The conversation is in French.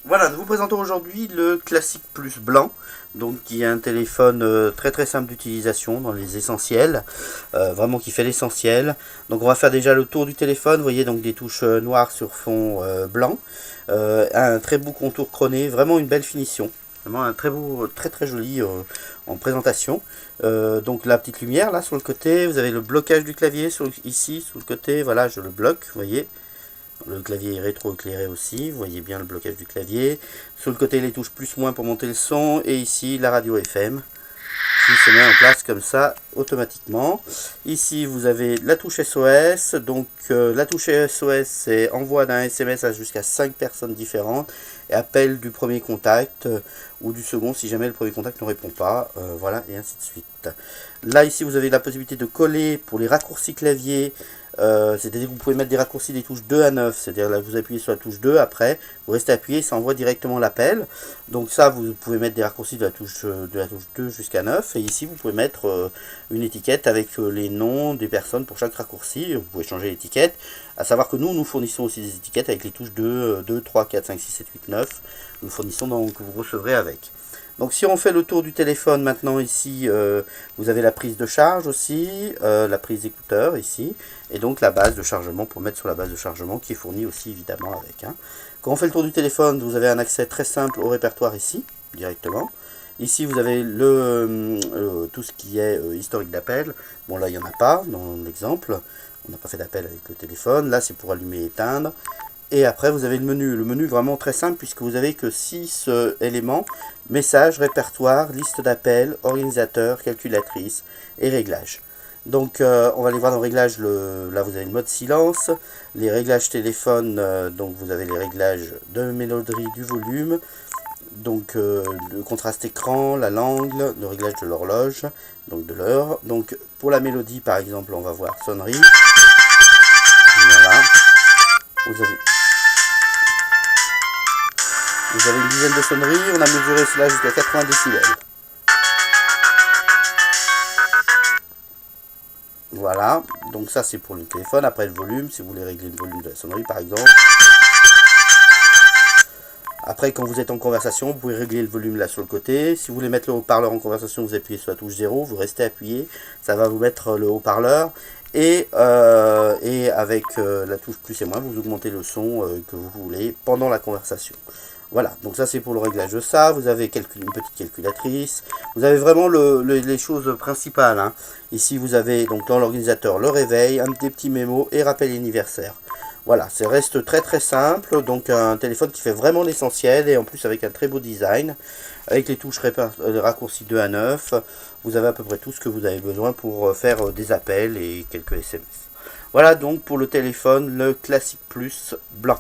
Voilà, nous vous présentons aujourd'hui le Classic Plus blanc, donc qui est un téléphone très très simple d'utilisation dans les essentiels, vraiment qui fait l'essentiel. Donc on va faire déjà le tour du téléphone, vous voyez donc des touches noires sur fond blanc, un très beau contour chroné, vraiment une belle finition. Vraiment un très beau, très très joli en présentation. Donc la petite lumière là sur le côté, vous avez le blocage du clavier ici sur le côté, voilà je le bloque, vous voyez. Le clavier est rétro-éclairé aussi, vous voyez bien le blocage du clavier. Sur le côté, les touches plus-moins pour monter le son. Et ici, la radio FM qui se met en place comme ça automatiquement. Ici, vous avez la touche SOS. Donc, la touche SOS, c'est envoi d'un SMS à jusqu'à 5 personnes différentes. Et appel du premier contact ou du second si jamais le premier contact ne répond pas. Voilà, et ainsi de suite. Là, ici, vous avez la possibilité de coller pour les raccourcis clavier. C'est-à-dire que vous pouvez mettre des raccourcis des touches 2 à 9, c'est-à-dire là vous appuyez sur la touche 2, après vous restez appuyé, ça envoie directement l'appel. Donc ça vous pouvez mettre des raccourcis de la touche 2 jusqu'à 9, et ici vous pouvez mettre une étiquette avec les noms des personnes pour chaque raccourci, vous pouvez changer l'étiquette, à savoir que nous fournissons aussi des étiquettes avec les touches 2, 3, 4, 5, 6, 7, 8, 9, nous fournissons donc que vous recevrez avec. Donc si on fait le tour du téléphone maintenant ici, vous avez la prise de charge aussi, la prise écouteur ici, et donc la base de chargement pour mettre sur la base de chargement qui est fournie aussi évidemment avec. Quand on fait le tour du téléphone, vous avez un accès très simple au répertoire ici, directement. Ici vous avez tout ce qui est historique d'appel. Bon là il n'y en a pas dans l'exemple, on n'a pas fait d'appel avec le téléphone. Là c'est pour allumer et éteindre. Et après, vous avez le menu vraiment très simple puisque vous avez que 6 éléments, message, répertoire, liste d'appels, organisateur, calculatrice et réglages. Donc on va aller voir dans réglages, là vous avez le mode silence, les réglages téléphone, donc vous avez les réglages de mélodie du volume, donc le contraste écran, la langue, le réglage de l'horloge, donc de l'heure. Donc pour la mélodie par exemple, on va voir sonnerie. Voilà. Vous avez une dizaine de sonneries, on a mesuré cela jusqu'à 80 décibels. Voilà, donc ça c'est pour le téléphone. Après le volume, si vous voulez régler le volume de la sonnerie par exemple. Après quand vous êtes en conversation, vous pouvez régler le volume là sur le côté. Si vous voulez mettre le haut-parleur en conversation, vous appuyez sur la touche 0, vous restez appuyé, ça va vous mettre le haut-parleur. Et avec la touche plus et moins, vous augmentez le son que vous voulez pendant la conversation. Voilà, donc ça c'est pour le réglage de ça. Vous avez une petite calculatrice. Vous avez vraiment les choses principales. Ici vous avez donc dans l'organisateur le réveil, un petit mémo et rappel anniversaire. Voilà, ça reste très très simple. Donc un téléphone qui fait vraiment l'essentiel et en plus avec un très beau design. Avec les touches raccourcis 2 à 9, vous avez à peu près tout ce que vous avez besoin pour faire des appels et quelques SMS. Voilà donc pour le téléphone, le Classic Plus blanc.